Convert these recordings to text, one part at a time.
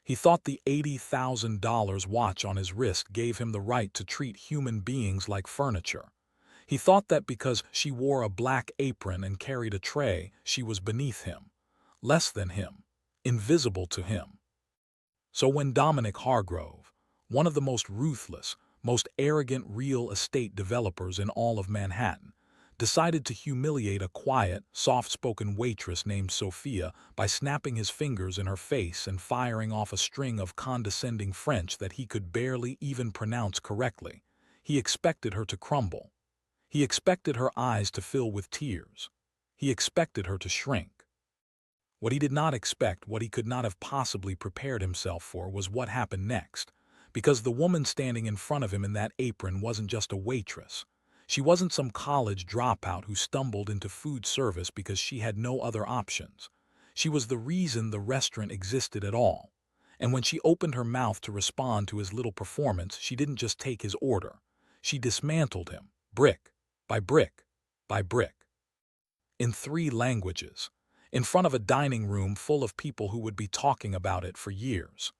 He thought the $80,000 watch on his wrist gave him the right to treat human beings like furniture. He thought that because she wore a black apron and carried a tray, she was beneath him, less than him, invisible to him. So when Dominic Hargrove, one of the most ruthless, most arrogant real estate developers in all of Manhattan, decided to humiliate a quiet, soft-spoken waitress named Sophia by snapping his fingers in her face and firing off a string of condescending French that he could barely even pronounce correctly, he expected her to crumble. He expected her eyes to fill with tears. He expected her to shrink. What he did not expect, what he could not have possibly prepared himself for, was what happened next, because the woman standing in front of him in that apron wasn't just a waitress. She wasn't some college dropout who stumbled into food service because she had no other options. She was the reason the restaurant existed at all. And when she opened her mouth to respond to his little performance, she didn't just take his order. She dismantled him, brick by brick by brick. In 3 languages, in front of a dining room full of people who would be talking about it for years.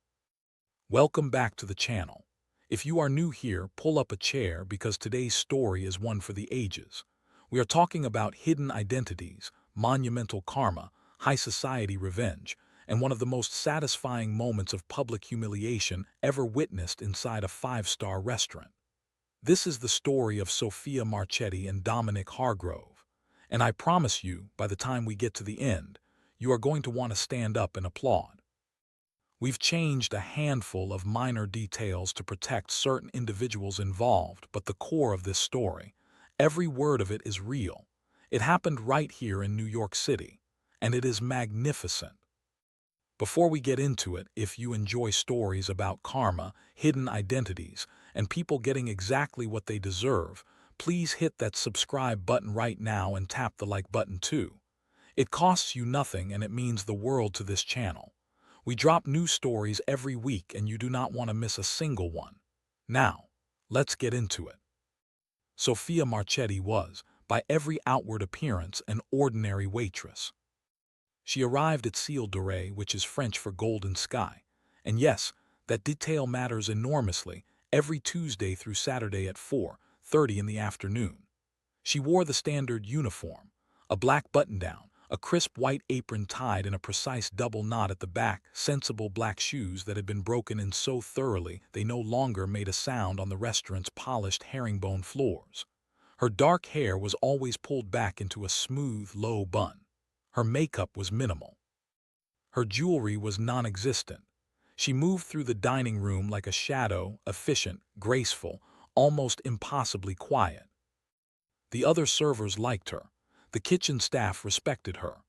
Welcome back to the channel. If you are new here, pull up a chair because today's story is one for the ages. We are talking about hidden identities, monumental karma, high society revenge, and one of the most satisfying moments of public humiliation ever witnessed inside a 5-star restaurant. This is the story of Sophia Marchetti and Dominic Hargrove. And I promise you, by the time we get to the end, you are going to want to stand up and applaud. We've changed a handful of minor details to protect certain individuals involved, but the core of this story, every word of it is real. It happened right here in New York City, and it is magnificent. Before we get into it, if you enjoy stories about karma, hidden identities, and people getting exactly what they deserve, please hit that subscribe button right now and tap the like button too. It costs you nothing and it means the world to this channel. We drop new stories every week and you do not want to miss a single one. Now, let's get into it. Sophia Marchetti was, by every outward appearance, an ordinary waitress. She arrived at Ciel Doré, which is French for golden sky. And yes, that detail matters enormously, every Tuesday through Saturday at 4:30 in the afternoon. She wore the standard uniform, a black button-down, a crisp white apron tied in a precise double knot at the back, sensible black shoes that had been broken in so thoroughly they no longer made a sound on the restaurant's polished herringbone floors. Her dark hair was always pulled back into a smooth, low bun. Her makeup was minimal. Her jewelry was non-existent. She moved through the dining room like a shadow, efficient, graceful, almost impossibly quiet. The other servers liked her. The kitchen staff respected her.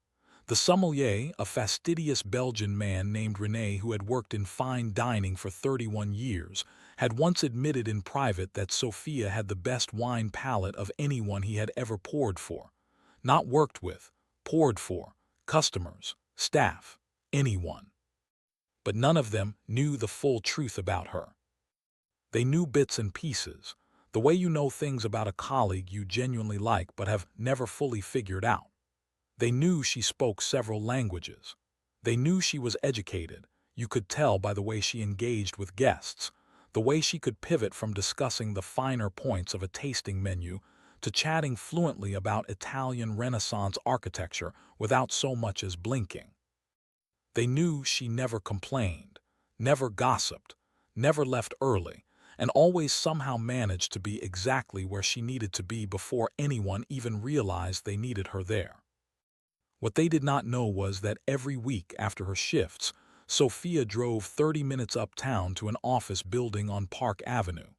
The sommelier, a fastidious Belgian man named René who had worked in fine dining for 31 years, had once admitted in private that Sophia had the best wine palate of anyone he had ever poured for. Not worked with, poured for, customers, staff, anyone. But none of them knew the full truth about her. They knew bits and pieces, the way you know things about a colleague you genuinely like but have never fully figured out. They knew she spoke several languages. They knew she was educated. You could tell by the way she engaged with guests, the way she could pivot from discussing the finer points of a tasting menu to chatting fluently about Italian Renaissance architecture without so much as blinking. They knew she never complained, never gossiped, never left early, and always somehow managed to be exactly where she needed to be before anyone even realized they needed her there. What they did not know was that every week after her shifts, Sophia drove 30 minutes uptown to an office building on Park Avenue.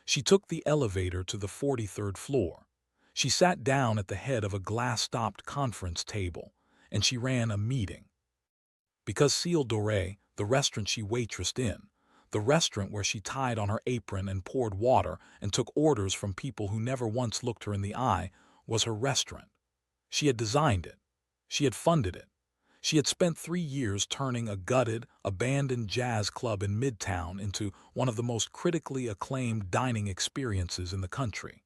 She took the elevator to the 43rd floor. She sat down at the head of a glass-topped conference table, and she ran a meeting. Because Ciel Doré, the restaurant she waitressed in, the restaurant where she tied on her apron and poured water and took orders from people who never once looked her in the eye, was her restaurant. She had designed it. She had funded it. She had spent 3 years turning a gutted, abandoned jazz club in Midtown into one of the most critically acclaimed dining experiences in the country.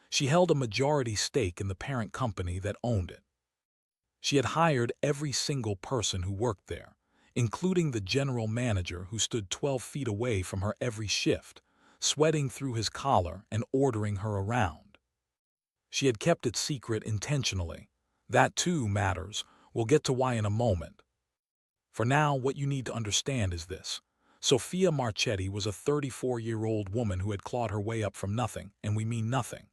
She held a majority stake in the parent company that owned it. She had hired every single person who worked there, including the general manager who stood 12 feet away from her every shift, sweating through his collar and ordering her around. She had kept it secret intentionally. That too matters. We'll get to why in a moment. For now, what you need to understand is this. Sophia Marchetti was a 34-year-old woman who had clawed her way up from nothing, and we mean nothing.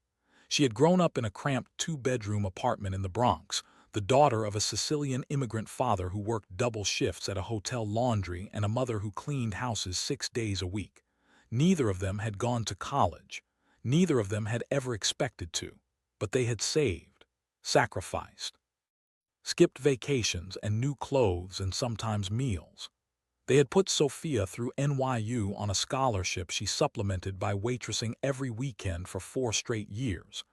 She had grown up in a cramped two-bedroom apartment in the Bronx, the daughter of a Sicilian immigrant father who worked double shifts at a hotel laundry and a mother who cleaned houses 6 days a week. Neither of them had gone to college. Neither of them had ever expected to. But they had saved, sacrificed, skipped vacations and new clothes and sometimes meals. They had put Sophia through NYU on a scholarship she supplemented by waitressing every weekend for 4 straight years.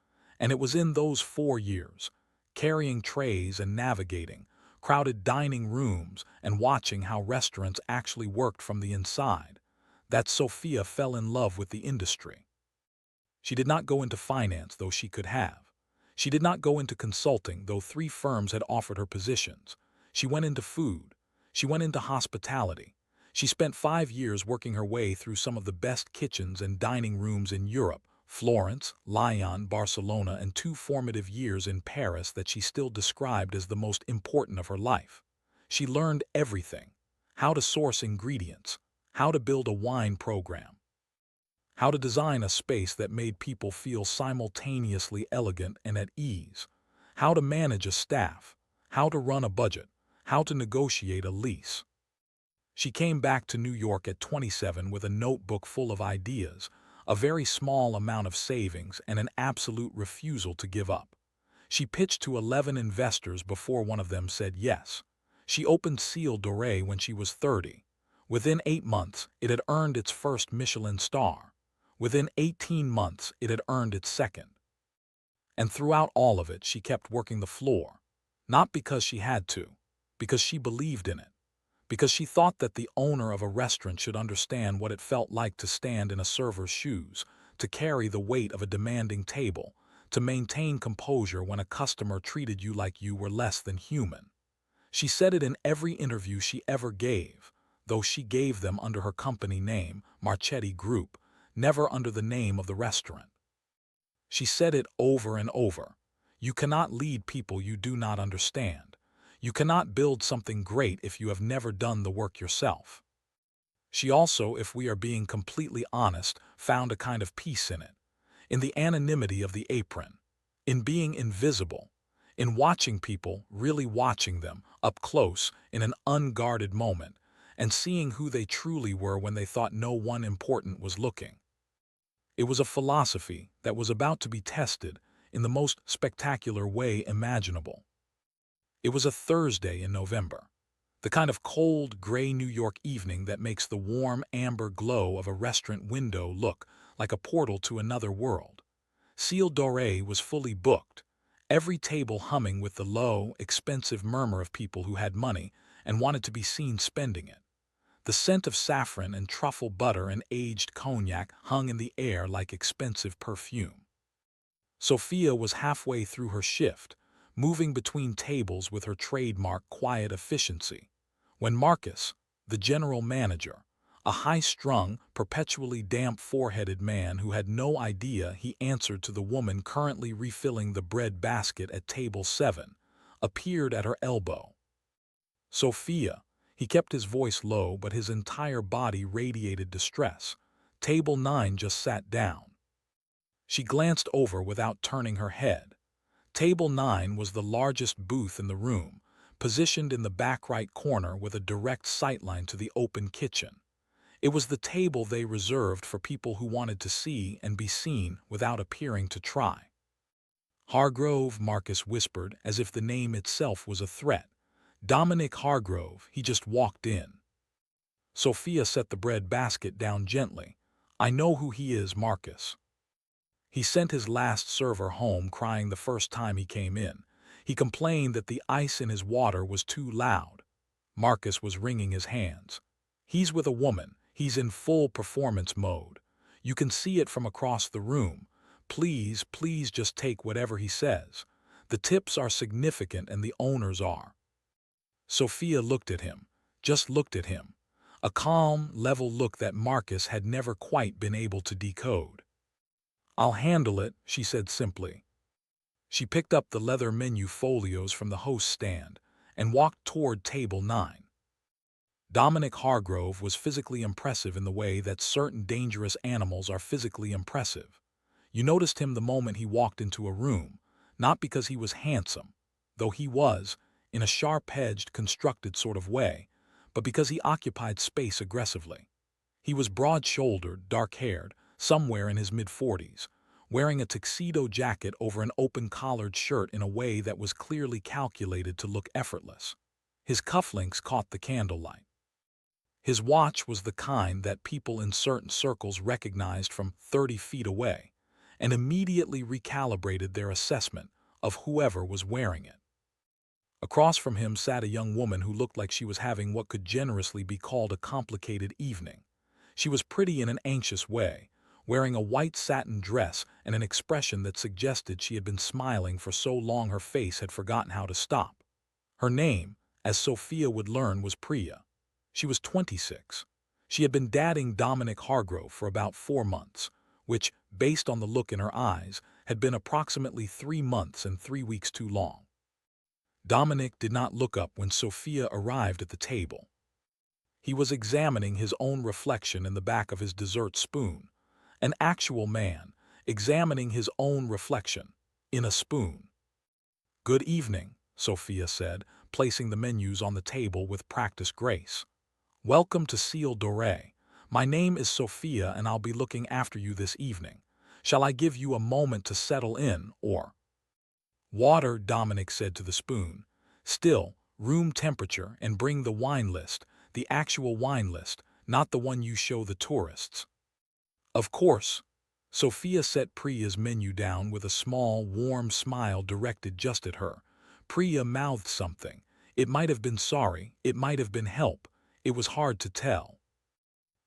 And it was in those 4 years, carrying trays and navigating, crowded dining rooms and watching how restaurants actually worked from the inside, that Sophia fell in love with the industry. She did not go into finance, though she could have. She did not go into consulting, though 3 firms had offered her positions. She went into food. She went into hospitality. She spent 5 years working her way through some of the best kitchens and dining rooms in Europe, Florence, Lyon, Barcelona, and 2 formative years in Paris that she still described as the most important of her life. She learned everything: how to source ingredients, how to build a wine program, how to design a space that made people feel simultaneously elegant and at ease, how to manage a staff, how to run a budget, how to negotiate a lease. She came back to New York at 27 with a notebook full of ideas, a very small amount of savings, and an absolute refusal to give up. She pitched to 11 investors before one of them said yes. She opened Ciel Doré when she was 30. Within 8 months, it had earned its first Michelin star. Within 18 months, it had earned its second. And throughout all of it, she kept working the floor. Not because she had to, because she believed in it. Because she thought that the owner of a restaurant should understand what it felt like to stand in a server's shoes, to carry the weight of a demanding table, to maintain composure when a customer treated you like you were less than human. She said it in every interview she ever gave, though she gave them under her company name, Marchetti Group, never under the name of the restaurant. She said it over and over. You cannot lead people you do not understand. You cannot build something great if you have never done the work yourself. She also, if we are being completely honest, found a kind of peace in the anonymity of the apron, in being invisible, in watching people, really watching them, up close, in an unguarded moment, and seeing who they truly were when they thought no one important was looking. It was a philosophy that was about to be tested in the most spectacular way imaginable. It was a Thursday in November, the kind of cold, gray New York evening that makes the warm amber glow of a restaurant window look like a portal to another world. Ciel Doré was fully booked, every table humming with the low, expensive murmur of people who had money and wanted to be seen spending it. The scent of saffron and truffle butter and aged cognac hung in the air like expensive perfume. Sophia was halfway through her shift, moving between tables with her trademark quiet efficiency, when Marcus, the general manager, a high-strung, perpetually damp-foreheaded man who had no idea he answered to the woman currently refilling the bread basket at table 7, appeared at her elbow. Sophia, he kept his voice low, but his entire body radiated distress. Table 9 just sat down. She glanced over without turning her head. Table 9 was the largest booth in the room, positioned in the back right corner with a direct sightline to the open kitchen. It was the table they reserved for people who wanted to see and be seen without appearing to try. Hargrove, Marcus whispered, as if the name itself was a threat. Dominic Hargrove, he just walked in. Sophia set the bread basket down gently. I know who he is, Marcus. He sent his last server home crying the first time he came in. He complained that the ice in his water was too loud. Marcus was wringing his hands. He's with a woman. He's in full performance mode. You can see it from across the room. Please, please just take whatever he says. The tips are significant and the owners are. Sophia looked at him. just looked at him. A calm, level look that Marcus had never quite been able to decode. "I'll handle it," she said simply. She picked up the leather menu folios from the host's stand and walked toward table 9. Dominic Hargrove was physically impressive in the way that certain dangerous animals are physically impressive. You noticed him the moment he walked into a room, not because he was handsome, though he was, in a sharp-edged, constructed sort of way, but because he occupied space aggressively. He was broad-shouldered, dark-haired, somewhere in his mid-40s, wearing a tuxedo jacket over an open-collared shirt in a way that was clearly calculated to look effortless. His cufflinks caught the candlelight. His watch was the kind that people in certain circles recognized from 30 feet away and immediately recalibrated their assessment of whoever was wearing it. Across from him sat a young woman who looked like she was having what could generously be called a complicated evening. She was pretty in an anxious way, wearing a white satin dress and an expression that suggested she had been smiling for so long her face had forgotten how to stop. Her name, as Sophia would learn, was Priya. She was 26. She had been dating Dominic Hargrove for about 4 months, which, based on the look in her eyes, had been approximately 3 months and 3 weeks too long. Dominic did not look up when Sophia arrived at the table. He was examining his own reflection in the back of his dessert spoon, an actual man examining his own reflection in a spoon. "Good evening," Sophia said, placing the menus on the table with practiced grace. "Welcome to Ciel Doré. My name is Sophia and I'll be looking after you this evening. Shall I give you a moment to settle in, or—" "Water," Dominic said to the spoon. "Still, room temperature, and bring the wine list, the actual wine list, not the one you show the tourists." "Of course." Sophia set Priya's menu down with a small, warm smile directed just at her. Priya mouthed something. It might have been sorry, it might have been help. It was hard to tell.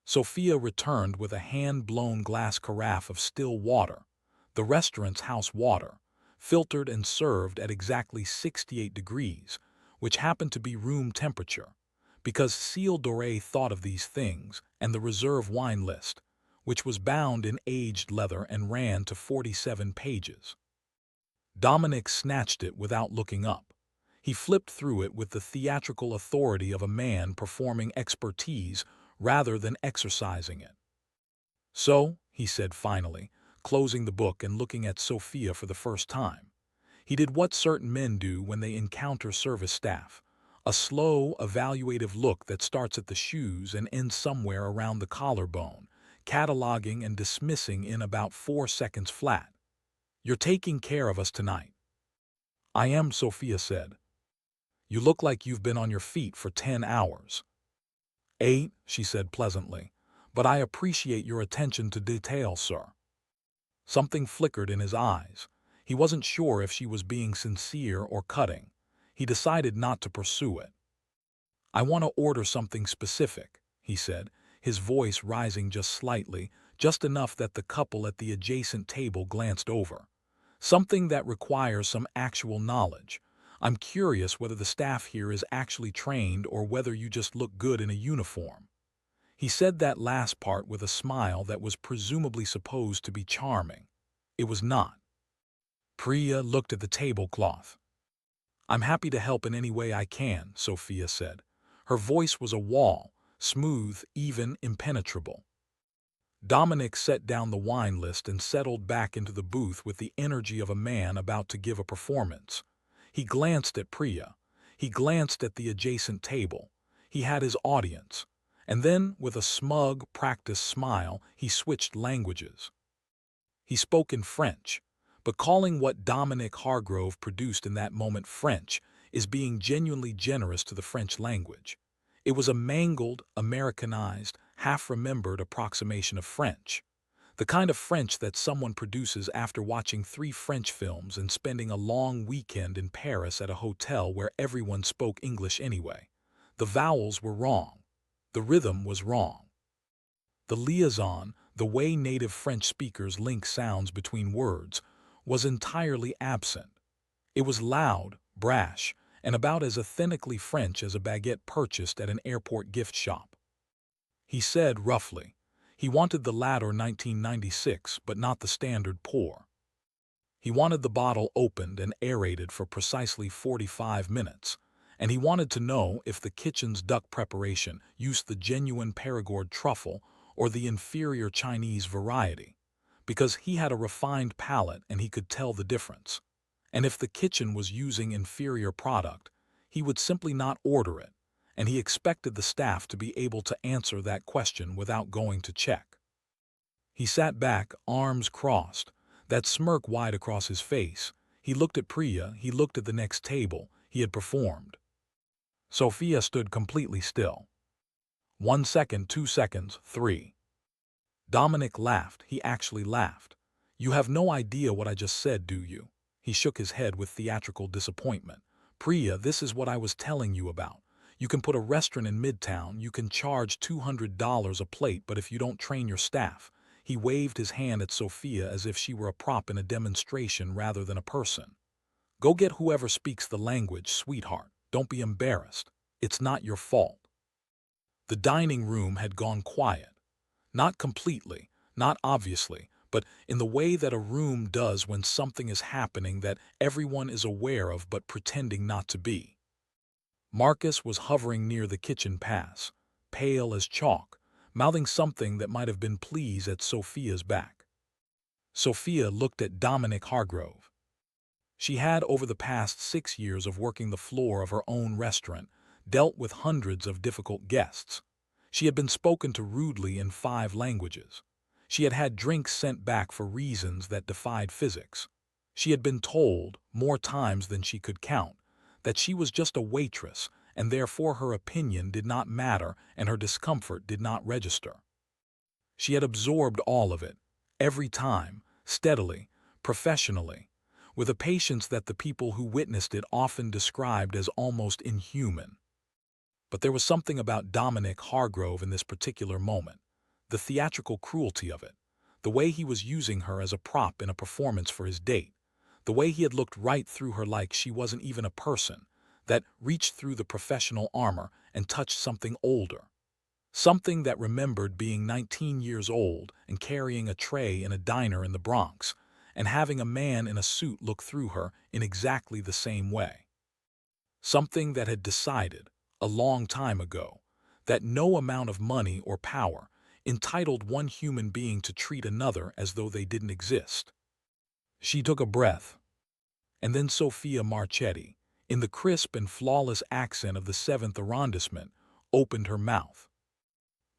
Sophia returned with a hand-blown glass carafe of still water, the restaurant's house water, filtered and served at exactly 68 degrees, which happened to be room temperature, because Ciel Doré thought of these things, and the reserve wine list, which was bound in aged leather and ran to 47 pages. Dominic snatched it without looking up. He flipped through it with the theatrical authority of a man performing expertise rather than exercising it. "So," he said finally, closing the book and looking at Sophia for the first time. He did what certain men do when they encounter service staff, a slow, evaluative look that starts at the shoes and ends somewhere around the collarbone, cataloging and dismissing in about 4 seconds flat. "You're taking care of us tonight." "I am," Sophia said. "You look like you've been on your feet for 10 hours. 8, she said pleasantly, "but I appreciate your attention to detail, sir." Something flickered in his eyes. He wasn't sure if she was being sincere or cutting. He decided not to pursue it. "I want to order something specific," he said, his voice rising just slightly, just enough that the couple at the adjacent table glanced over. "Something that requires some actual knowledge. I'm curious whether the staff here is actually trained or whether you just look good in a uniform." He said that last part with a smile that was presumably supposed to be charming. It was not. Priya looked at the tablecloth. "I'm happy to help in any way I can," Sophia said. Her voice was a wall, smooth, even, impenetrable. Dominic set down the wine list and settled back into the booth with the energy of a man about to give a performance. He glanced at Priya. He glanced at the adjacent table. He had his audience. And then, with a smug, practiced smile, he switched languages. He spoke in French, but calling what Dominic Hargrove produced in that moment French is being genuinely generous to the French language. It was a mangled, Americanized, half-remembered approximation of French. The kind of French that someone produces after watching 3 French films and spending a long weekend in Paris at a hotel where everyone spoke English anyway. The vowels were wrong. The rhythm was wrong. The liaison, the way native French speakers link sounds between words, was entirely absent. It was loud, brash, and about as authentically French as a baguette purchased at an airport gift shop. He said roughly, he wanted the latter 1996, but not the standard pour. He wanted the bottle opened and aerated for precisely 45 minutes, and he wanted to know if the kitchen's duck preparation used the genuine Perigord truffle or the inferior Chinese variety, because he had a refined palate and he could tell the difference. And if the kitchen was using inferior product, he would simply not order it, and he expected the staff to be able to answer that question without going to check. He sat back, arms crossed, that smirk wide across his face. He looked at Priya, he looked at the next table. He had performed. Sophia stood completely still. 1 second, 2 seconds, 3. Dominic laughed. He actually laughed. You have no idea what I just said, do you? He shook his head with theatrical disappointment. Priya, this is what I was telling you about. You can put a restaurant in Midtown, you can charge $200 a plate, but if you don't train your staff. He waved his hand at Sophia as if she were a prop in a demonstration rather than a person. Go get whoever speaks the language, sweetheart. Don't be embarrassed. It's not your fault. The dining room had gone quiet. Not completely, not obviously, but in the way that a room does when something is happening that everyone is aware of but pretending not to be. Marcus was hovering near the kitchen pass, pale as chalk, mouthing something that might have been pleas at Sophia's back. Sophia looked at Dominic Hargrove. She had, over the past 6 years of working the floor of her own restaurant, dealt with hundreds of difficult guests. She had been spoken to rudely in 5 languages. She had had drinks sent back for reasons that defied physics. She had been told, more times than she could count, that she was just a waitress, and therefore her opinion did not matter and her discomfort did not register. She had absorbed all of it, every time, steadily, professionally, with a patience that the people who witnessed it often described as almost inhuman. But there was something about Dominic Hargrove in this particular moment, the theatrical cruelty of it, the way he was using her as a prop in a performance for his date, the way he had looked right through her like she wasn't even a person, that reached through the professional armor and touched something older. Something that remembered being 19 years old and carrying a tray in a diner in the Bronx, and having a man in a suit look through her in exactly the same way. Something that had decided, a long time ago, that no amount of money or power entitled one human being to treat another as though they didn't exist. She took a breath. And then Sophia Marchetti, in the crisp and flawless accent of the 7th arrondissement, opened her mouth.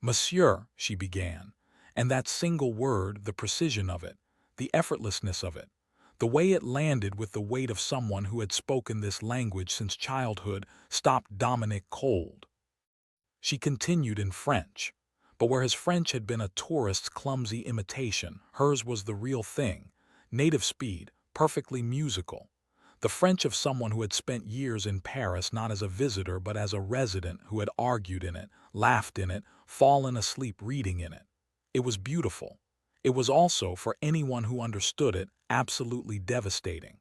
Monsieur, she began, and that single word, the precision of it, the effortlessness of it, the way it landed with the weight of someone who had spoken this language since childhood, stopped Dominic cold. She continued in French, but where his French had been a tourist's clumsy imitation, hers was the real thing, native speed, perfectly musical. The French of someone who had spent years in Paris not as a visitor but as a resident who had argued in it, laughed in it, fallen asleep reading in it. It was beautiful. It was also, for anyone who understood it, absolutely devastating.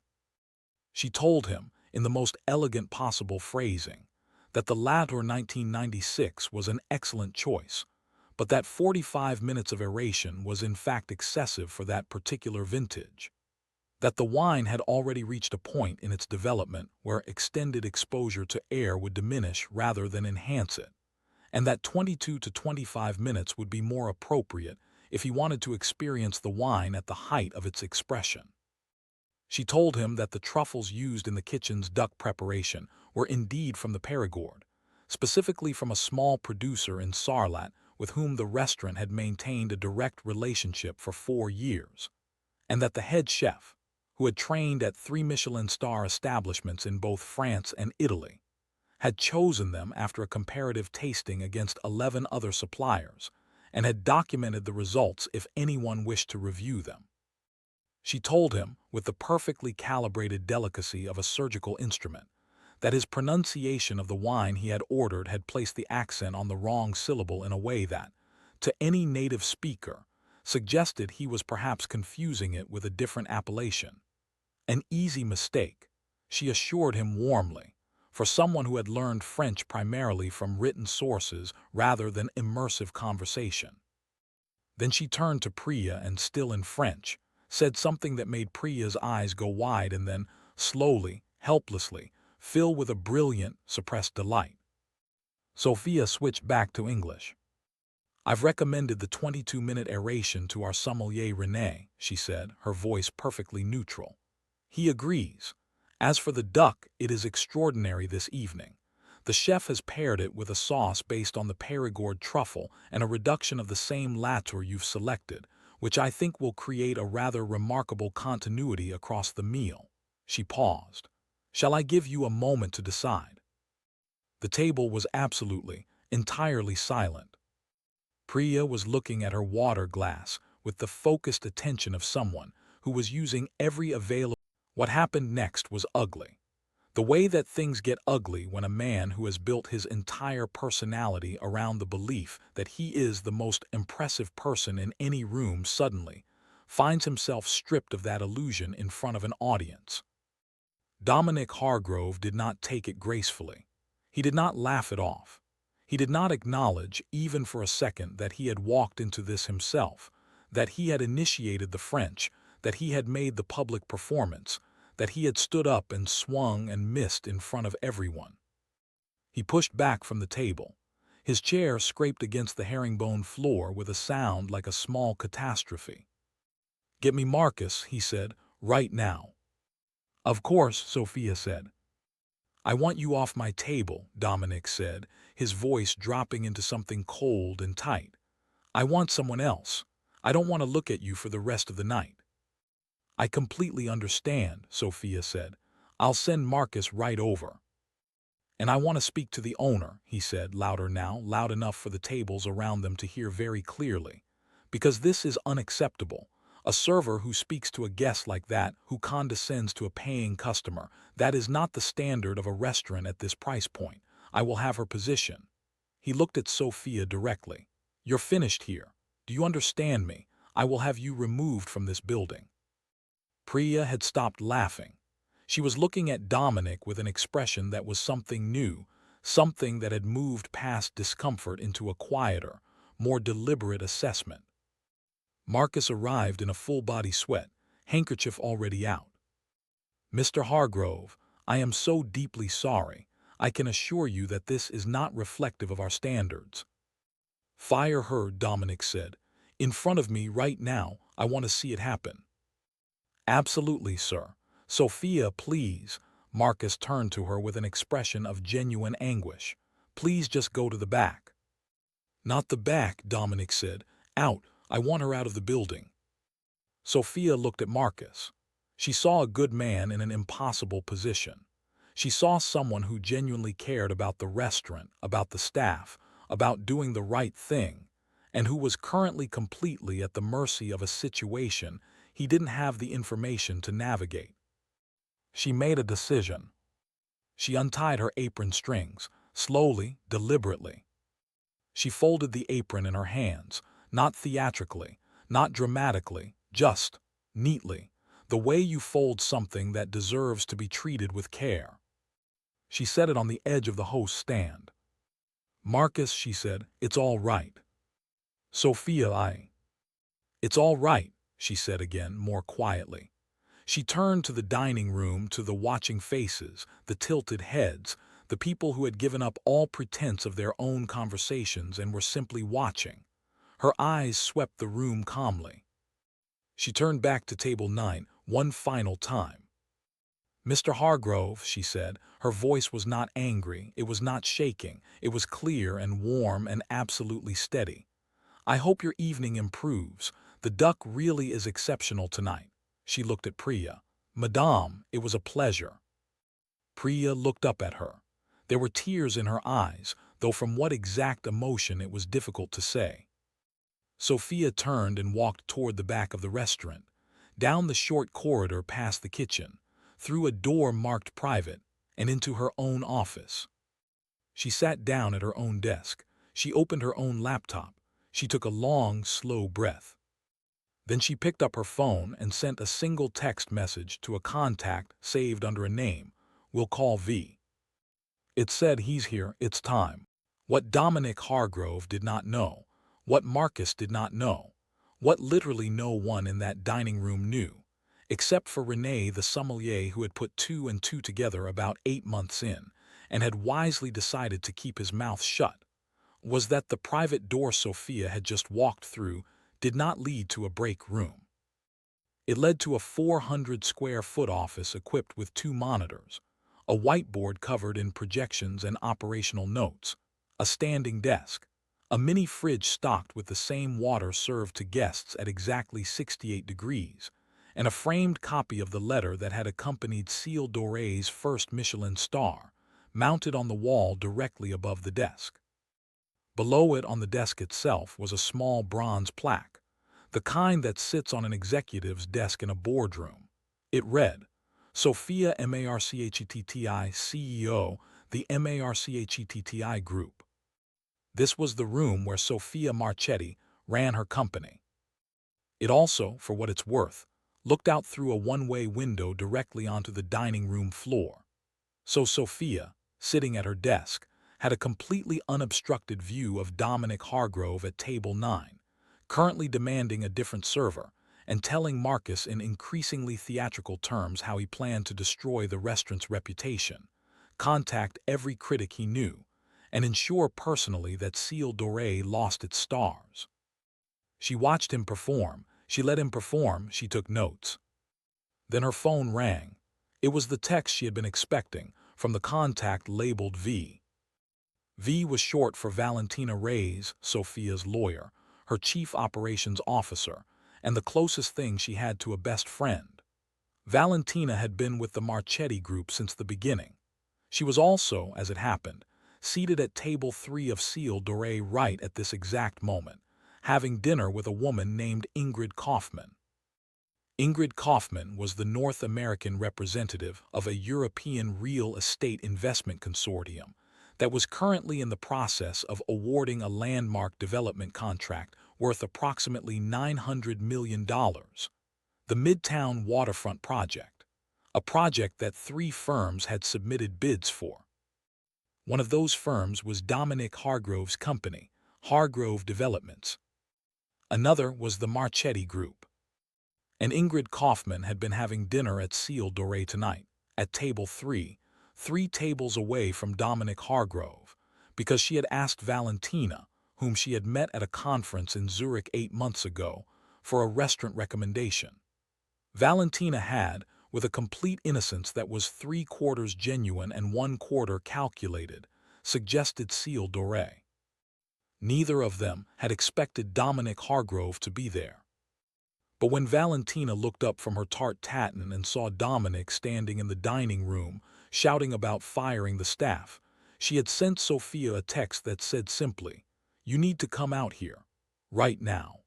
She told him, in the most elegant possible phrasing, that the latter 1996 was an excellent choice, but that 45 minutes of aeration was in fact excessive for that particular vintage. That the wine had already reached a point in its development where extended exposure to air would diminish rather than enhance it, and that 22 to 25 minutes would be more appropriate if he wanted to experience the wine at the height of its expression. She told him that the truffles used in the kitchen's duck preparation were indeed from the Perigord, specifically from a small producer in Sarlat with whom the restaurant had maintained a direct relationship for 4 years, and that the head chef, who had trained at 3 Michelin-star establishments in both France and Italy, had chosen them after a comparative tasting against 11 other suppliers, and had documented the results if anyone wished to review them. She told him, with the perfectly calibrated delicacy of a surgical instrument, that his pronunciation of the wine he had ordered had placed the accent on the wrong syllable in a way that, to any native speaker, suggested he was perhaps confusing it with a different appellation. An easy mistake, she assured him warmly, for someone who had learned French primarily from written sources rather than immersive conversation. Then she turned to Priya and, still in French, said something that made Priya's eyes go wide and then, slowly, helplessly, fill with a brilliant, suppressed delight. Sophia switched back to English. "I've recommended the 22-minute aeration to our sommelier René," she said, her voice perfectly neutral. "He agrees. As for the duck, it is extraordinary this evening. The chef has paired it with a sauce based on the Périgord truffle and a reduction of the same latour you've selected, which I think will create a rather remarkable continuity across the meal." She paused. "Shall I give you a moment to decide?" The table was absolutely, entirely silent. Priya was looking at her water glass with the focused attention of someone who was using every available. What happened next was ugly. The way that things get ugly when a man who has built his entire personality around the belief that he is the most impressive person in any room suddenly finds himself stripped of that illusion in front of an audience. Dominic Hargrove did not take it gracefully. He did not laugh it off. He did not acknowledge, even for a second, that he had walked into this himself, that he had initiated the French, that he had made the public performance, that he had stood up and swung and missed in front of everyone. He pushed back from the table. His chair scraped against the herringbone floor with a sound like a small catastrophe. "Get me Marcus," he said, "right now." "Of course," Sophia said. "I want you off my table," Dominic said, his voice dropping into something cold and tight. "I want someone else. I don't want to look at you for the rest of the night." "I completely understand," Sophia said. "I'll send Marcus right over." "And I want to speak to the owner," he said, louder now, loud enough for the tables around them to hear very clearly. "Because this is unacceptable. A server who speaks to a guest like that, who condescends to a paying customer, that is not the standard of a restaurant at this price point. I will have her position." He looked at Sophia directly. "You're finished here. Do you understand me? I will have you removed from this building." Priya had stopped laughing. She was looking at Dominic with an expression that was something new, something that had moved past discomfort into a quieter, more deliberate assessment. Marcus arrived in a full-body sweat, handkerchief already out. "Mr. Hargrove, I am so deeply sorry. I can assure you that this is not reflective of our standards." "Fire her," Dominic said. "In front of me right now. I want to see it happen." "Absolutely, sir. Sophia, please." Marcus turned to her with an expression of genuine anguish. "Please just go to the back." "Not the back," Dominic said. "Out. I want her out of the building." Sophia looked at Marcus. She saw a good man in an impossible position. She saw someone who genuinely cared about the restaurant, about the staff, about doing the right thing, and who was currently completely at the mercy of a situation he didn't have the information to navigate. She made a decision. She untied her apron strings, slowly, deliberately. She folded the apron in her hands, not theatrically, not dramatically, just, neatly, the way you fold something that deserves to be treated with care. She set it on the edge of the host's stand. "Marcus," she said, "it's all right." "Sophia, It's all right," she said again, more quietly. She turned to the dining room, to the watching faces, the tilted heads, the people who had given up all pretense of their own conversations and were simply watching. Her eyes swept the room calmly. She turned back to table 9 one final time. "Mr. Hargrove," she said, her voice was not angry, it was not shaking, it was clear and warm and absolutely steady. "I hope your evening improves. The duck really is exceptional tonight." She looked at Priya. "Madame, it was a pleasure." Priya looked up at her. There were tears in her eyes, though from what exact emotion it was difficult to say. Sophia turned and walked toward the back of the restaurant, down the short corridor past the kitchen, through a door marked private, and into her own office. She sat down at her own desk. She opened her own laptop. She took a long, slow breath. Then she picked up her phone and sent a single text message to a contact saved under a name. "We'll call V." It said, "He's here, it's time." What Dominic Hargrove did not know, what Marcus did not know, what literally no one in that dining room knew, except for Renee the sommelier who had put two and two together about 8 months in, and had wisely decided to keep his mouth shut, was that the private door Sophia had just walked through did not lead to a break room. It led to a 400-square-foot office equipped with two monitors, a whiteboard covered in projections and operational notes, a standing desk, a mini fridge stocked with the same water served to guests at exactly 68 degrees, and a framed copy of the letter that had accompanied Cécile Doré's first Michelin star, mounted on the wall directly above the desk. Below it on the desk itself was a small bronze plaque, the kind that sits on an executive's desk in a boardroom. It read, Sophia Marchetti, CEO, the Marchetti Group. This was the room where Sophia Marchetti ran her company. It also, for what it's worth, looked out through a one-way window directly onto the dining room floor. So Sophia, sitting at her desk, had a completely unobstructed view of Dominic Hargrove at table 9, currently demanding a different server, and telling Marcus in increasingly theatrical terms how he planned to destroy the restaurant's reputation, contact every critic he knew, and ensure personally that Cécile Doré lost its stars. She watched him perform, she let him perform, she took notes. Then her phone rang. It was the text she had been expecting, from the contact labeled V. V was short for Valentina Reyes, Sophia's lawyer, her chief operations officer, and the closest thing she had to a best friend. Valentina had been with the Marchetti Group since the beginning. She was also, as it happened, seated at table 3 of Cécile Doré right at this exact moment, having dinner with a woman named Ingrid Kaufman. Ingrid Kaufman was the North American representative of a European real estate investment consortium that was currently in the process of awarding a landmark development contract worth approximately $900 million, the Midtown Waterfront Project, a project that 3 firms had submitted bids for. One of those firms was Dominic Hargrove's company, Hargrove Developments. Another was the Marchetti Group. And Ingrid Kaufman had been having dinner at Cécile Doré tonight, at table 3, 3 tables away from Dominic Hargrove, because she had asked Valentina, whom she had met at a conference in Zurich 8 months ago, for a restaurant recommendation. Valentina had, with a complete innocence that was 3/4 genuine and 1/4 calculated, suggested Cécile Doré. Neither of them had expected Dominic Hargrove to be there. But when Valentina looked up from her tart tatin and saw Dominic standing in the dining room, shouting about firing the staff, she had sent Sophia a text that said simply, "You need to come out here. Right now."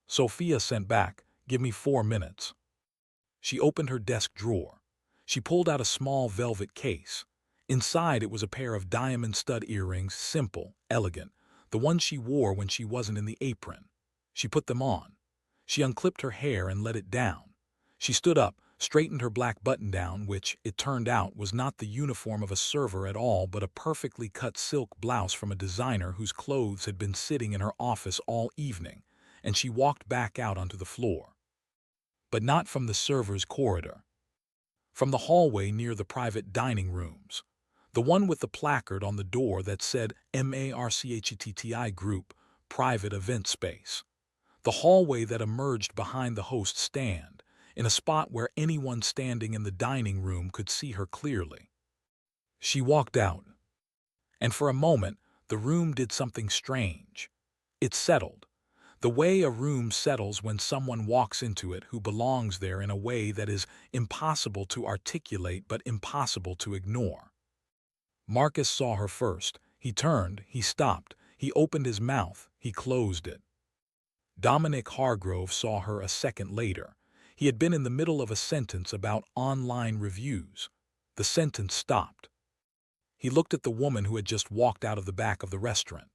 Sophia sent back, "Give me 4 minutes." She opened her desk drawer. She pulled out a small velvet case. Inside it was a pair of diamond stud earrings, simple, elegant, the ones she wore when she wasn't in the apron. She put them on. She unclipped her hair and let it down. She stood up, straightened her black button-down, which, it turned out, was not the uniform of a server at all but a perfectly cut silk blouse from a designer whose clothes had been sitting in her office all evening, and she walked back out onto the floor. But not from the server's corridor. From the hallway near the private dining rooms. The one with the placard on the door that said Marchetti Group, Private Event Space. The hallway that emerged behind the host's stand, in a spot where anyone standing in the dining room could see her clearly. She walked out. And for a moment, the room did something strange. It settled. The way a room settles when someone walks into it who belongs there in a way that is impossible to articulate but impossible to ignore. Marcus saw her first. He turned, he stopped, he opened his mouth, he closed it. Dominic Hargrove saw her a second later. He had been in the middle of a sentence about online reviews. The sentence stopped. He looked at the woman who had just walked out of the back of the restaurant.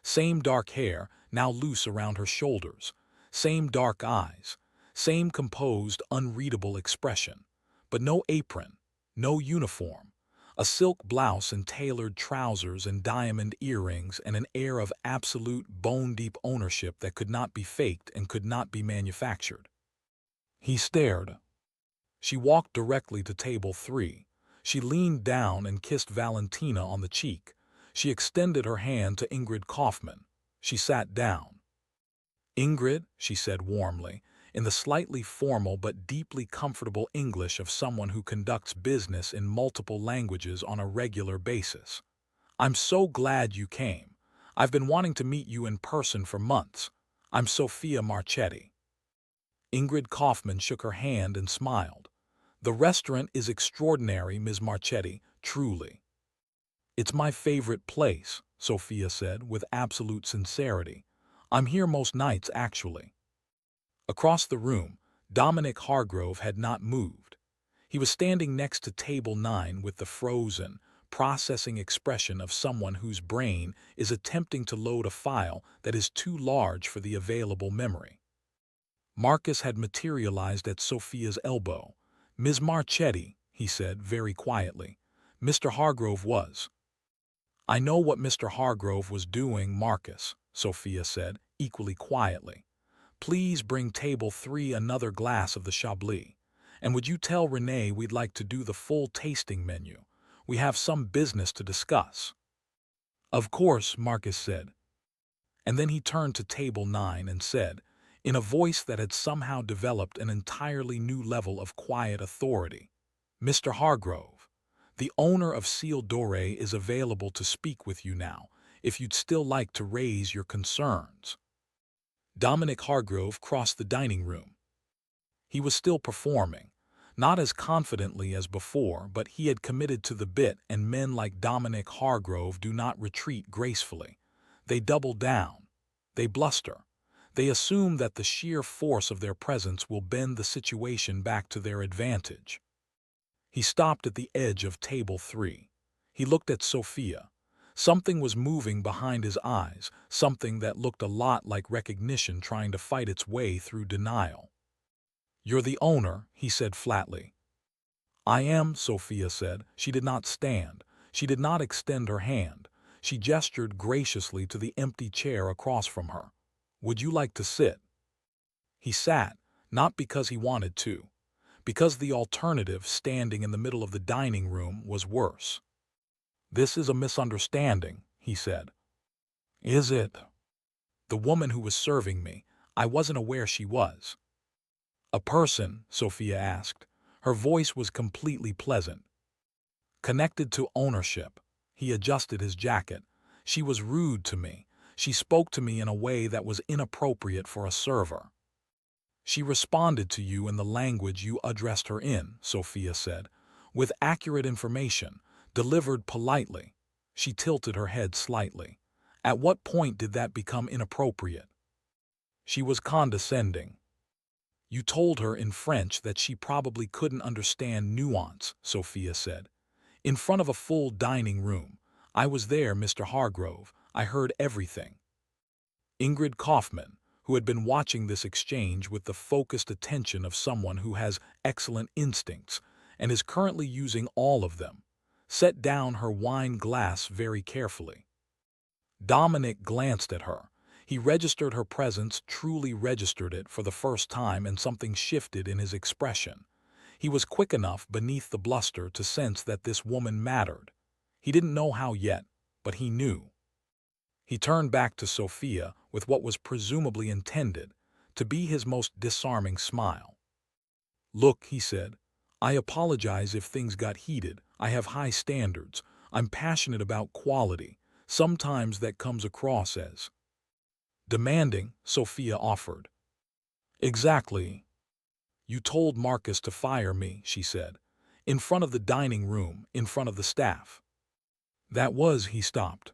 Same dark hair, now loose around her shoulders. Same dark eyes. Same composed, unreadable expression. But no apron, no uniform. A silk blouse and tailored trousers and diamond earrings and an air of absolute bone-deep ownership that could not be faked and could not be manufactured. He stared. She walked directly to table 3. She leaned down and kissed Valentina on the cheek. She extended her hand to Ingrid Kaufman. She sat down. "Ingrid," she said warmly, in the slightly formal but deeply comfortable English of someone who conducts business in multiple languages on a regular basis. "I'm so glad you came. I've been wanting to meet you in person for months. I'm Sophia Marchetti." Ingrid Kaufman shook her hand and smiled. "The restaurant is extraordinary, Ms. Marchetti, truly." "It's my favorite place," Sophia said with absolute sincerity. "I'm here most nights, actually." Across the room, Dominic Hargrove had not moved. He was standing next to table 9 with the frozen, processing expression of someone whose brain is attempting to load a file that is too large for the available memory. Marcus had materialized at Sophia's elbow. "Ms. Marchetti," he said very quietly, "Mr. Hargrove was." "I know what Mr. Hargrove was doing, Marcus," Sophia said, equally quietly. "Please bring table 3 another glass of the Chablis. And would you tell Renee we'd like to do the full tasting menu? We have some business to discuss." "Of course," Marcus said. And then he turned to table 9 and said, in a voice that had somehow developed an entirely new level of quiet authority, "Mr. Hargrove, the owner of Ciel Doré is available to speak with you now, if you'd still like to raise your concerns." Dominic Hargrove crossed the dining room. He was still performing, not as confidently as before, but he had committed to the bit, and men like Dominic Hargrove do not retreat gracefully. They double down. They bluster. They assume that the sheer force of their presence will bend the situation back to their advantage. He stopped at the edge of table 3. He looked at Sophia. Something was moving behind his eyes, something that looked a lot like recognition trying to fight its way through denial. "You're the owner," he said flatly. "I am," Sophia said. She did not stand. She did not extend her hand. She gestured graciously to the empty chair across from her. "Would you like to sit?" He sat, not because he wanted to, because the alternative, standing in the middle of the dining room, was worse. "This is a misunderstanding," he said. "Is it?" "The woman who was serving me, I wasn't aware she was." "A person?" Sophia asked. Her voice was completely pleasant. "Connected to ownership." He adjusted his jacket. "She was rude to me. She spoke to me in a way that was inappropriate for a server." "She responded to you in the language you addressed her in," Sophia said, "with accurate information, delivered politely." She tilted her head slightly. "At what point did that become inappropriate?" "She was condescending." "You told her in French that she probably couldn't understand nuance," Sophia said. "In front of a full dining room. I was there, Mr. Hargrove. I heard everything." Ingrid Kaufman, who had been watching this exchange with the focused attention of someone who has excellent instincts and is currently using all of them, set down her wine glass very carefully. Dominic glanced at her. He registered her presence, truly registered it for the first time, and something shifted in his expression. He was quick enough beneath the bluster to sense that this woman mattered. He didn't know how yet, but he knew. He turned back to Sophia with what was presumably intended to be his most disarming smile. "Look," he said, "I apologize if things got heated. I have high standards. I'm passionate about quality. Sometimes that comes across as demanding," Sophia offered. "Exactly." "You told Marcus to fire me," she said, "in front of the dining room, in front of the staff." "That was," he stopped.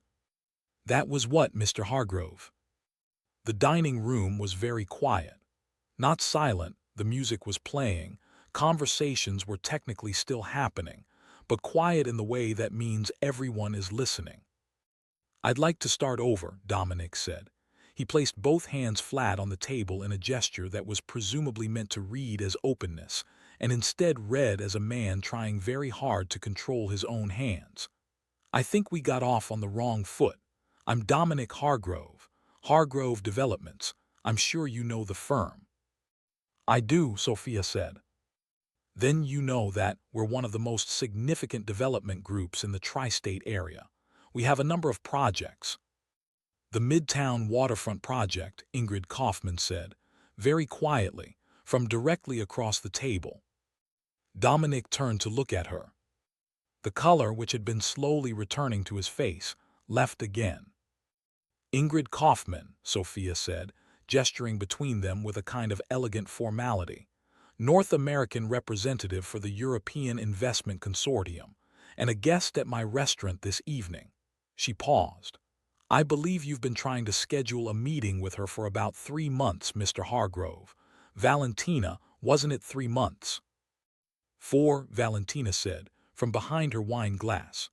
"That was what, Mr. Hargrove?" The dining room was very quiet. Not silent, the music was playing, conversations were technically still happening, but quiet in the way that means everyone is listening. "I'd like to start over," Dominic said. He placed both hands flat on the table in a gesture that was presumably meant to read as openness, and instead read as a man trying very hard to control his own hands. I think we got off on the wrong foot. I'm Dominic Hargrove, Hargrove Developments. I'm sure you know the firm. I do, Sophia said. Then you know that we're one of the most significant development groups in the tri-state area. We have a number of projects. The Midtown Waterfront Project, Ingrid Kaufman said, very quietly, from directly across the table. Dominic turned to look at her. The color, which had been slowly returning to his face, left again. Ingrid Kaufman, Sophia said, gesturing between them with a kind of elegant formality. North American representative for the European Investment Consortium, and a guest at my restaurant this evening. She paused. I believe you've been trying to schedule a meeting with her for about 3 months, Mr. Hargrove. Valentina, wasn't it 3 months? 4, Valentina said, from behind her wine glass.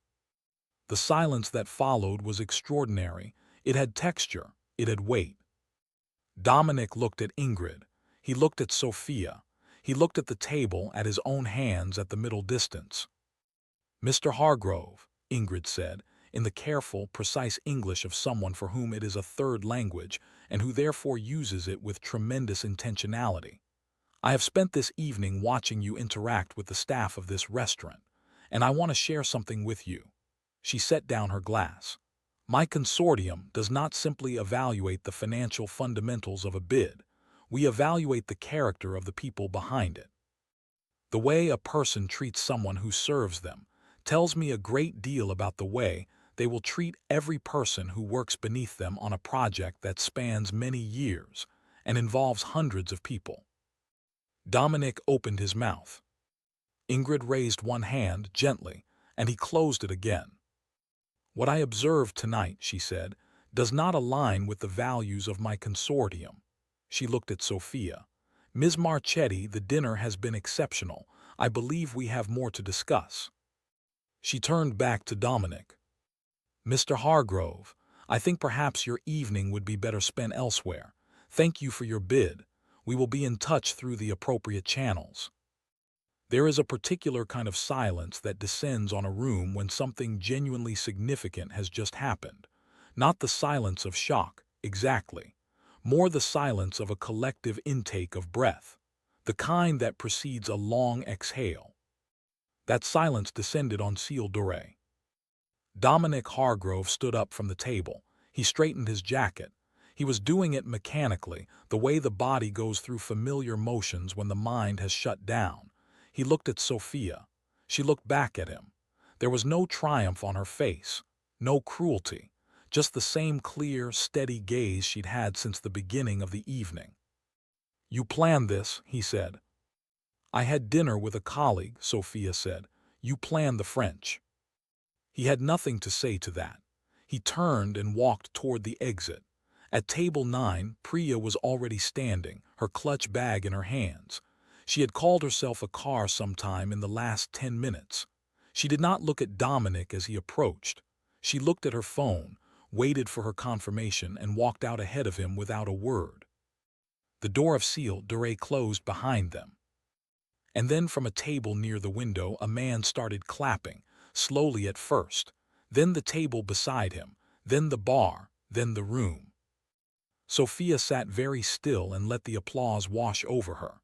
The silence that followed was extraordinary. It had texture, it had weight. Dominic looked at Ingrid. He looked at Sophia. He looked at the table, at his own hands at the middle distance. Mr. Hargrove, Ingrid said, in the careful, precise English of someone for whom it is a third language and who therefore uses it with tremendous intentionality. I have spent this evening watching you interact with the staff of this restaurant, and I want to share something with you. She set down her glass. My consortium does not simply evaluate the financial fundamentals of a bid. We evaluate the character of the people behind it. The way a person treats someone who serves them tells me a great deal about the way they will treat every person who works beneath them on a project that spans many years and involves hundreds of people. Dominic opened his mouth. Ingrid raised one hand gently, and he closed it again. What I observed tonight, she said, does not align with the values of my consortium. She looked at Sophia. Ms. Marchetti, the dinner has been exceptional. I believe we have more to discuss. She turned back to Dominic. Mr. Hargrove, I think perhaps your evening would be better spent elsewhere. Thank you for your bid. We will be in touch through the appropriate channels. There is a particular kind of silence that descends on a room when something genuinely significant has just happened. Not the silence of shock, exactly. More the silence of a collective intake of breath. The kind that precedes a long exhale. That silence descended on Ciel Doré. Dominic Hargrove stood up from the table. He straightened his jacket. He was doing it mechanically, the way the body goes through familiar motions when the mind has shut down. He looked at Sophia. She looked back at him. There was no triumph on her face, no cruelty, just the same clear, steady gaze she'd had since the beginning of the evening. You planned this, he said. I had dinner with a colleague, Sophia said. You planned the French. He had nothing to say to that. He turned and walked toward the exit. At table 9, Priya was already standing, her clutch bag in her hands. She had called herself a car sometime in the last 10 minutes. She did not look at Dominic as he approached. She looked at her phone, waited for her confirmation, and walked out ahead of him without a word. The door of Ciel Doré closed behind them. And then from a table near the window a man started clapping, slowly at first, then the table beside him, then the bar, then the room. Sophia sat very still and let the applause wash over her.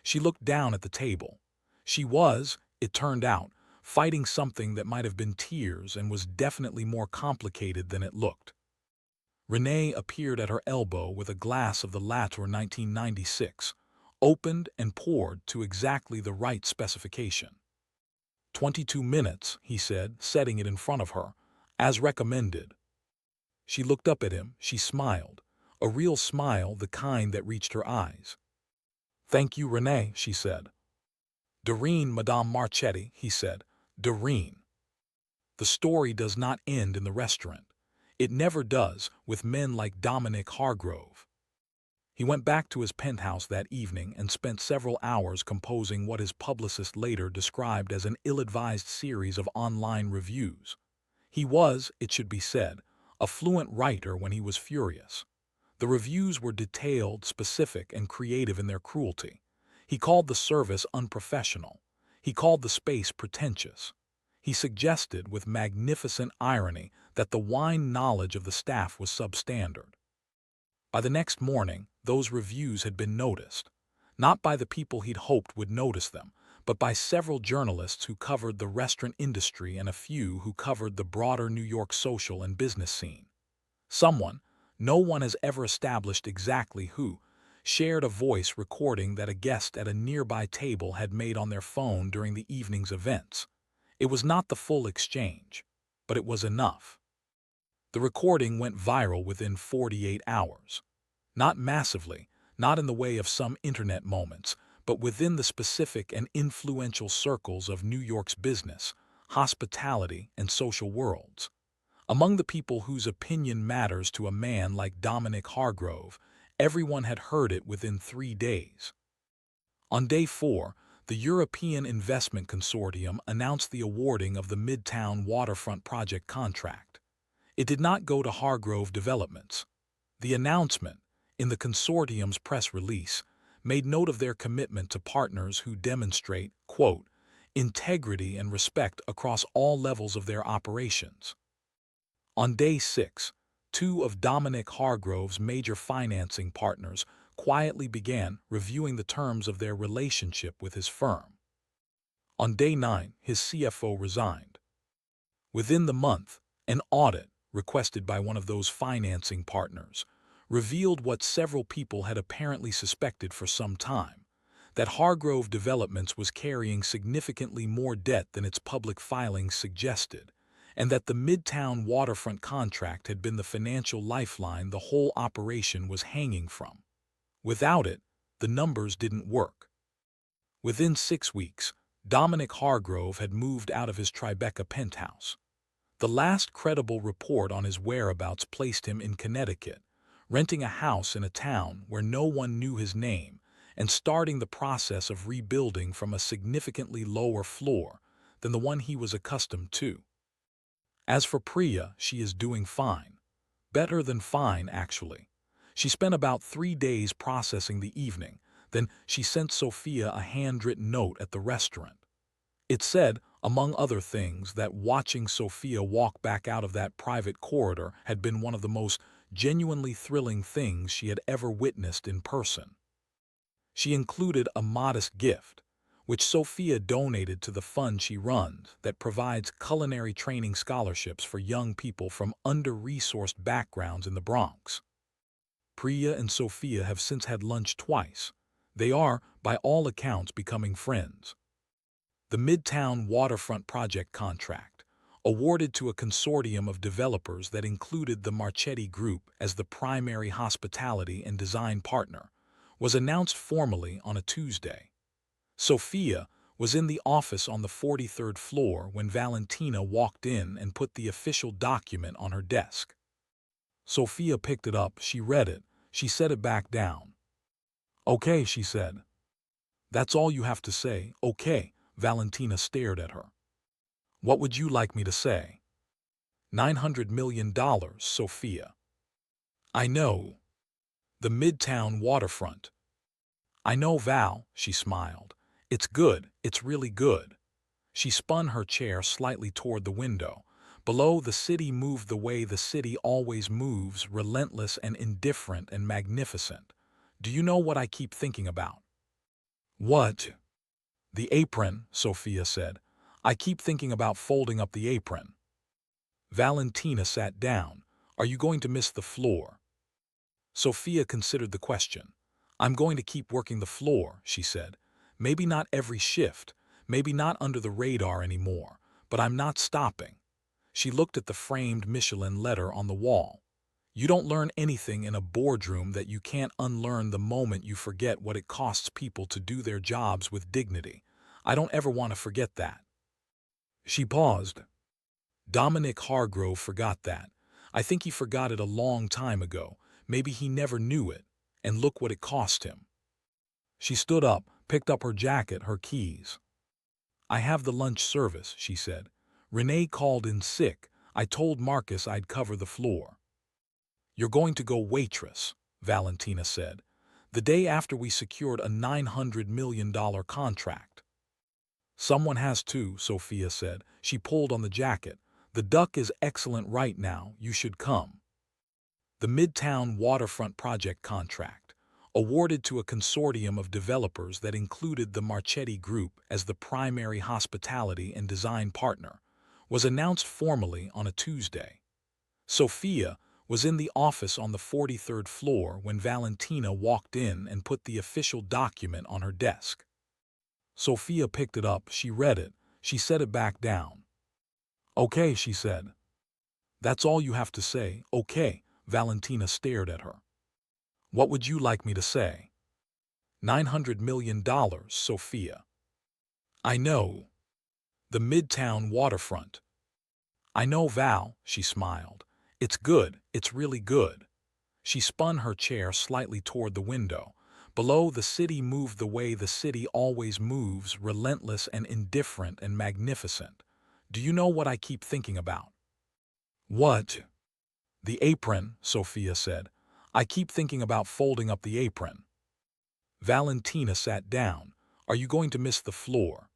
She looked down at the table. She was, it turned out, fighting something that might have been tears and was definitely more complicated than it looked. Renee appeared at her elbow with a glass of the Latour 1996, opened and poured to exactly the right specification. 22 minutes, he said, setting it in front of her, as recommended. She looked up at him, she smiled, a real smile, the kind that reached her eyes. Thank you, Renee, she said. Doreen, Madame Marchetti, he said. Doreen. The story does not end in the restaurant. It never does with men like Dominic Hargrove. He went back to his penthouse that evening and spent several hours composing what his publicist later described as an ill-advised series of online reviews. He was, it should be said, a fluent writer when he was furious. The reviews were detailed, specific, and creative in their cruelty. He called the service unprofessional. He called the space pretentious. He suggested with magnificent irony that the wine knowledge of the staff was substandard. By the next morning, those reviews had been noticed, not by the people he'd hoped would notice them, but by several journalists who covered the restaurant industry and a few who covered the broader New York social and business scene. Someone, no one has ever established exactly who, shared a voice recording that a guest at a nearby table had made on their phone during the evening's events. It was not the full exchange, but it was enough. The recording went viral within 48 hours. Not massively, not in the way of some internet moments, but within the specific and influential circles of New York's business, hospitality, and social worlds. Among the people whose opinion matters to a man like Dominic Hargrove, everyone had heard it within 3 days. On day 4, the European Investment Consortium announced the awarding of the Midtown Waterfront project contract. It did not go to Hargrove Developments. The announcement, in the consortium's press release, made note of their commitment to partners who demonstrate, quote, integrity and respect across all levels of their operations. On day 6, 2 of Dominic Hargrove's major financing partners quietly began reviewing the terms of their relationship with his firm. On day 9, his CFO resigned. Within the month, an audit, requested by one of those financing partners, revealed what several people had apparently suspected for some time, that Hargrove Developments was carrying significantly more debt than its public filings suggested, and that the Midtown Waterfront contract had been the financial lifeline the whole operation was hanging from. Without it, the numbers didn't work. Within 6 weeks, Dominic Hargrove had moved out of his Tribeca penthouse. The last credible report on his whereabouts placed him in Connecticut, renting a house in a town where no one knew his name, and starting the process of rebuilding from a significantly lower floor than the one he was accustomed to. As for Priya, she is doing fine. Better than fine, actually. She spent about 3 days processing the evening, then she sent Sophia a handwritten note at the restaurant. It said, among other things, that watching Sophia walk back out of that private corridor had been one of the most genuinely thrilling things she had ever witnessed in person. She included a modest gift, which Sophia donated to the fund she runs that provides culinary training scholarships for young people from under-resourced backgrounds in the Bronx. Priya and Sophia have since had lunch twice. They are, by all accounts, becoming friends. The Midtown Waterfront project contract, awarded to a consortium of developers that included the Marchetti Group as the primary hospitality and design partner, was announced formally on a Tuesday. Sophia was in the office on the 43rd floor when Valentina walked in and put the official document on her desk. Sophia picked it up, she read it, she set it back down. "Okay," she said. "That's all you have to say, okay." Valentina stared at her. "What would you like me to say?" $900 million, Sophia. "I know. The Midtown Waterfront." "I know, Val," she smiled. "It's good, it's really good." She spun her chair slightly toward the window. Below, the city moved the way the city always moves, relentless and indifferent and magnificent. "Do you know what I keep thinking about?" "What?" "The apron," Sophia said. "I keep thinking about folding up the apron." Valentina sat down. "Are you going to miss the floor?" Sophia considered the question. "I'm going to keep working the floor," she said. "Maybe not every shift, maybe not under the radar anymore, but I'm not stopping." She looked at the framed Michelin letter on the wall. "You don't learn anything in a boardroom that you can't unlearn the moment you forget what it costs people to do their jobs with dignity. I don't ever want to forget that." She paused. Dominic Hargrove forgot that. I think he forgot it a long time ago. Maybe he never knew it. And look what it cost him. She stood up, picked up her jacket, her keys. "I have the lunch service," she said. "Renee called in sick. I told Marcus I'd cover the floor." "You're going to go waitress," Valentina said. the day after we secured a $900 million contract. Someone has to, Sophia said. She pulled on the jacket. The duck is excellent right now, you should come. The Midtown Waterfront Project contract, awarded to a consortium of developers that included the Marchetti Group as the primary hospitality and design partner, was announced formally on a Tuesday. Sophia was in the office on the 43rd floor when Valentina walked in and put the official document on her desk. Sophia picked it up, she read it, she set it back down. "Okay," she said. "That's all you have to say, okay." Valentina stared at her. "What would you like me to say?" $900 million, Sophia. "I know. The Midtown Waterfront." "I know, Val," she smiled. "It's good, it's really good." She spun her chair slightly toward the window. Below, the city moved the way the city always moves, relentless and indifferent and magnificent. "Do you know what I keep thinking about?" "What?" "The apron," Sophia said. "I keep thinking about folding up the apron." Valentina sat down. "Are you going to miss the floor?"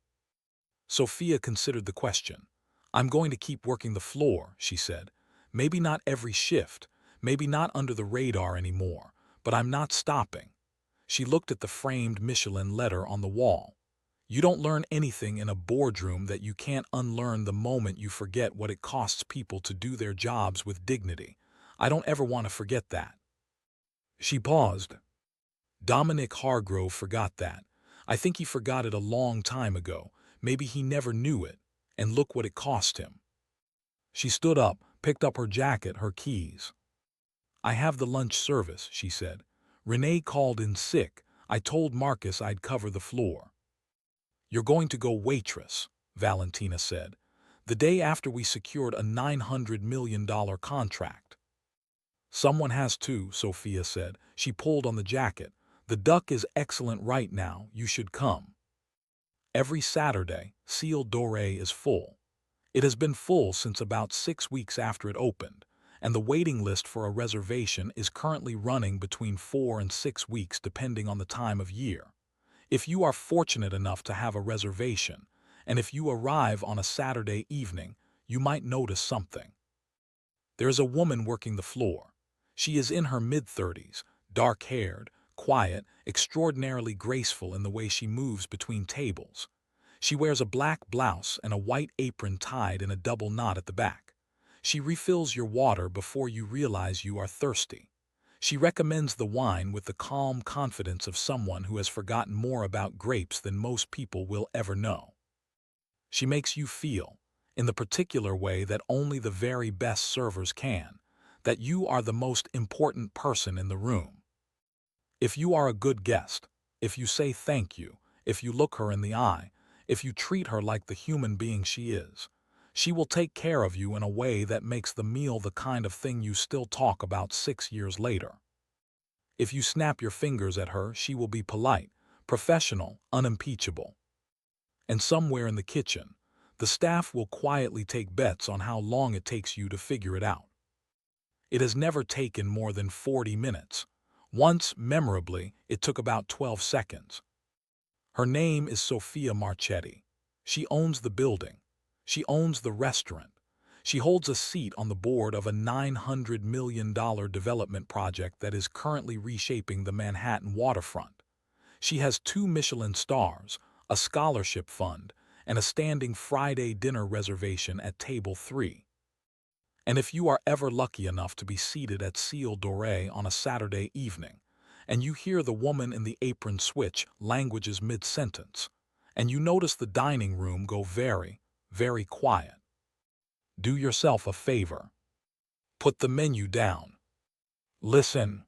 Sophia considered the question. "I'm going to keep working the floor," she said. "Maybe not every shift, maybe not under the radar anymore, but I'm not stopping." She looked at the framed Michelin letter on the wall. "You don't learn anything in a boardroom that you can't unlearn the moment you forget what it costs people to do their jobs with dignity. I don't ever want to forget that." She paused. Dominic Hargrove forgot that. I think he forgot it a long time ago. Maybe he never knew it. And look what it cost him. She stood up, picked up her jacket, her keys. "I have the lunch service," she said. "Renee called in sick. I told Marcus I'd cover the floor." "You're going to go waitress," Valentina said. "The day after we secured a $900 million contract." "Someone has to," Sophia said. She pulled on the jacket. "The duck is excellent right now, you should come." Every Saturday, Ciel Doré is full. It has been full since about 6 weeks after it opened, and the waiting list for a reservation is currently running between 4 and 6 weeks depending on the time of year. If you are fortunate enough to have a reservation, and if you arrive on a Saturday evening, you might notice something. There is a woman working the floor. She is in her mid-30s, dark-haired, quiet, extraordinarily graceful in the way she moves between tables. She wears a black blouse and a white apron tied in a double knot at the back. She refills your water before you realize you are thirsty. She recommends the wine with the calm confidence of someone who has forgotten more about grapes than most people will ever know. She makes you feel, in the particular way that only the very best servers can, that you are the most important person in the room. If you are a good guest, if you say thank you, if you look her in the eye, if you treat her like the human being she is, she will take care of you in a way that makes the meal the kind of thing you still talk about 6 years later. If you snap your fingers at her, she will be polite, professional, unimpeachable. And somewhere in the kitchen, the staff will quietly take bets on how long it takes you to figure it out. It has never taken more than 40 minutes. Once, memorably, it took about 12 seconds. Her name is Sophia Marchetti. She owns the building. She owns the restaurant. She holds a seat on the board of a $900 million development project that is currently reshaping the Manhattan waterfront. She has 2 Michelin stars, a scholarship fund, and a standing Friday dinner reservation at table 3. And if you are ever lucky enough to be seated at Ciel Doré on a Saturday evening, and you hear the woman in the apron switch languages mid-sentence, and you notice the dining room go very, very quiet, do yourself a favor. Put the menu down. Listen.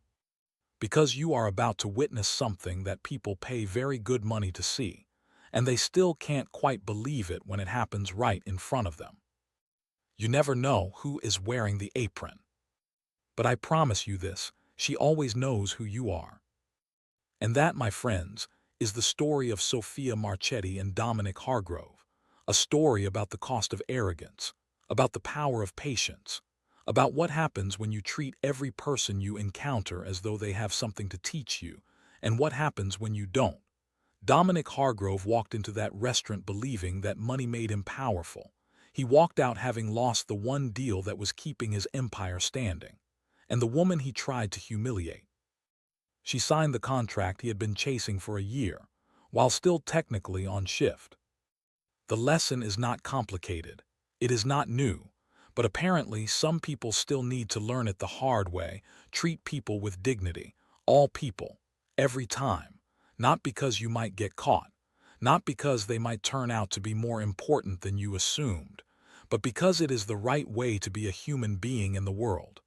Because you are about to witness something that people pay very good money to see, and they still can't quite believe it when it happens right in front of them. You never know who is wearing the apron. But I promise you this, she always knows who you are. And that, my friends, is the story of Sophia Marchetti and Dominic Hargrove, a story about the cost of arrogance, about the power of patience, about what happens when you treat every person you encounter as though they have something to teach you, And what happens when you don't? Dominic Hargrove walked into that restaurant believing that money made him powerful. He walked out having lost the one deal that was keeping his empire standing. And the woman he tried to humiliate. She signed the contract he had been chasing for a year, while still technically on shift. The lesson is not complicated. It is not new. But apparently, some people still need to learn it the hard way. Treat people with dignity. All people. Every time. Not because you might get caught. Not because they might turn out to be more important than you assumed. But because it is the right way to be a human being in the world.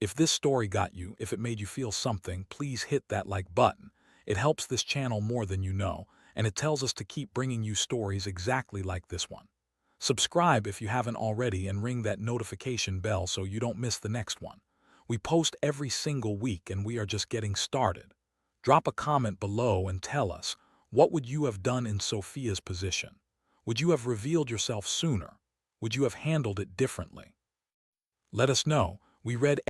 If this story got you, if it made you feel something, please hit that like button. It helps this channel more than you know, and it tells us to keep bringing you stories exactly like this one. Subscribe if you haven't already and ring that notification bell so you don't miss the next one. We post every single week and we are just getting started. Drop a comment below and tell us, what would you have done in Sophia's position? Would you have revealed yourself sooner? Would you have handled it differently? Let us know. We read